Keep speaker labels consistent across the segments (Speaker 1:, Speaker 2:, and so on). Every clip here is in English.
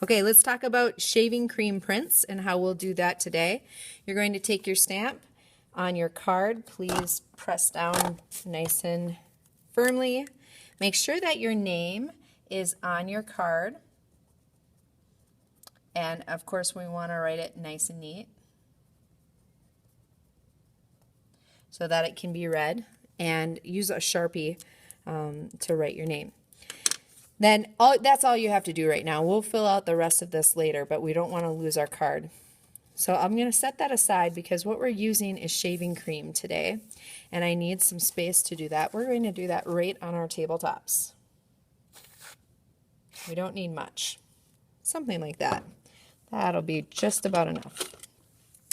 Speaker 1: Okay, let's talk about shaving cream prints and how we'll do that today. You're going to take your stamp on your card. Please press down nice and firmly. Make sure that your name is on your card. And of course, we want to write it nice and neat so that it can be read, and use a Sharpie to write your name. Then that's all you have to do right now. We'll fill out the rest of this later, but we don't want to lose our card. So I'm going to set that aside because what we're using is shaving cream today, and I need some space to do that. We're going to do that right on our tabletops. We don't need much. Something like that. That'll be just about enough.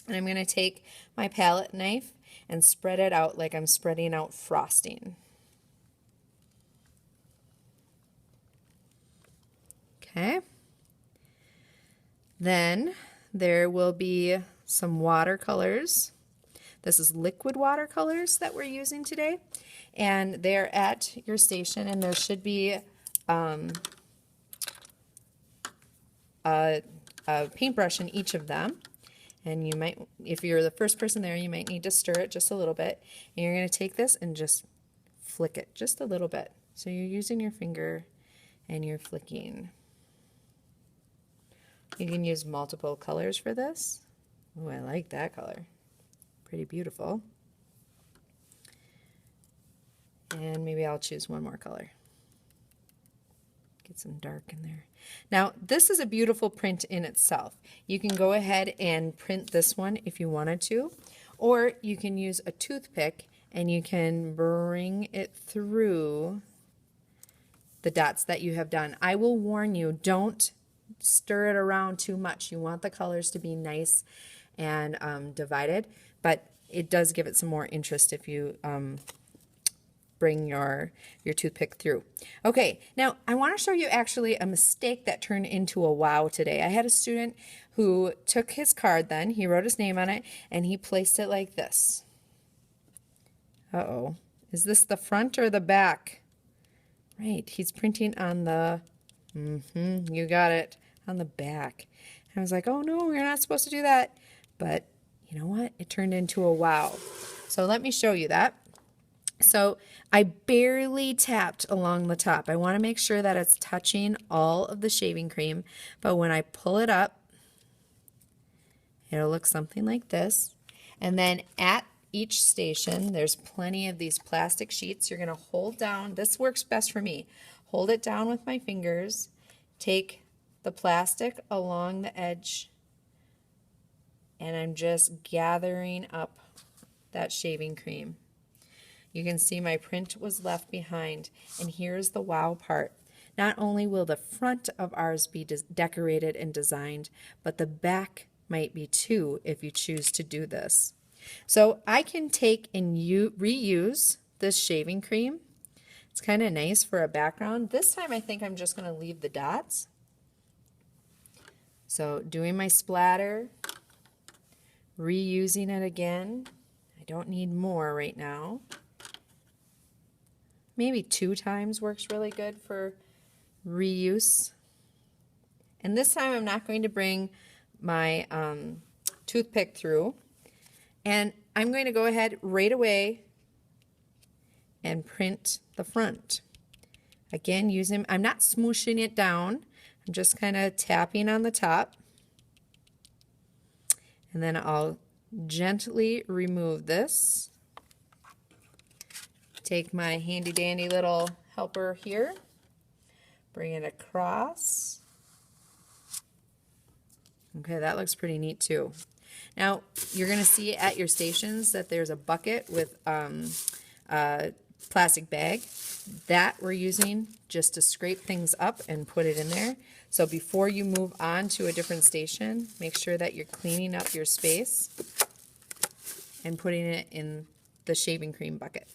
Speaker 1: And I'm going to take my palette knife and spread it out like I'm spreading out frosting. Okay. Then there will be some watercolors. This is liquid watercolors that we're using today. And they're at your station, and there should be a paintbrush in each of them. And you might, if you're the first person there, you might need to stir it just a little bit. And you're going to take this and just flick it just a little bit. So you're using your finger and you're flicking. You can use multiple colors for this. Oh, I like that color. Pretty beautiful. And maybe I'll choose one more color. Get some dark in there. Now, this is a beautiful print in itself. You can go ahead and print this one if you wanted to, or you can use a toothpick and you can bring it through the dots that you have done. I will warn you, don't stir it around too much. You want the colors to be nice and divided, but it does give it some more interest if you bring your toothpick through. Okay, now I want to show you actually a mistake that turned into a wow today. I had a student who took his card then, he wrote his name on it, and he placed it like this. Uh-oh. Is this the front or the back? Right, he's printing on the, you got it, on the back. And I was like, oh no, you're not supposed to do that. But you know what? It turned into a wow. So let me show you that. So I barely tapped along the top. I want to make sure that it's touching all of the shaving cream. But when I pull it up, it'll look something like this. And then at each station, there's plenty of these plastic sheets. You're going to hold down. This works best for me. Hold it down with my fingers. Take the plastic along the edge, and I'm just gathering up that shaving cream. You can see my print was left behind, and here's the wow part. Not only will the front of ours be decorated and designed, but the back might be too if you choose to do this. So I can take and reuse this shaving cream. It's kind of nice for a background. This time I think I'm just going to leave the dots. So doing my splatter, reusing it again. I don't need more right now. Maybe 2 times works really good for reuse. And this time I'm not going to bring my toothpick through. And I'm going to go ahead right away and print the front. Again, I'm not smooshing it down. I'm just kind of tapping on the top. And then I'll gently remove this. Take my handy dandy little helper here, bring it across. Okay, that looks pretty neat too. Now, you're going to see at your stations that there's a bucket with a plastic bag. That we're using just to scrape things up and put it in there. So before you move on to a different station, make sure that you're cleaning up your space and putting it in the shaving cream bucket.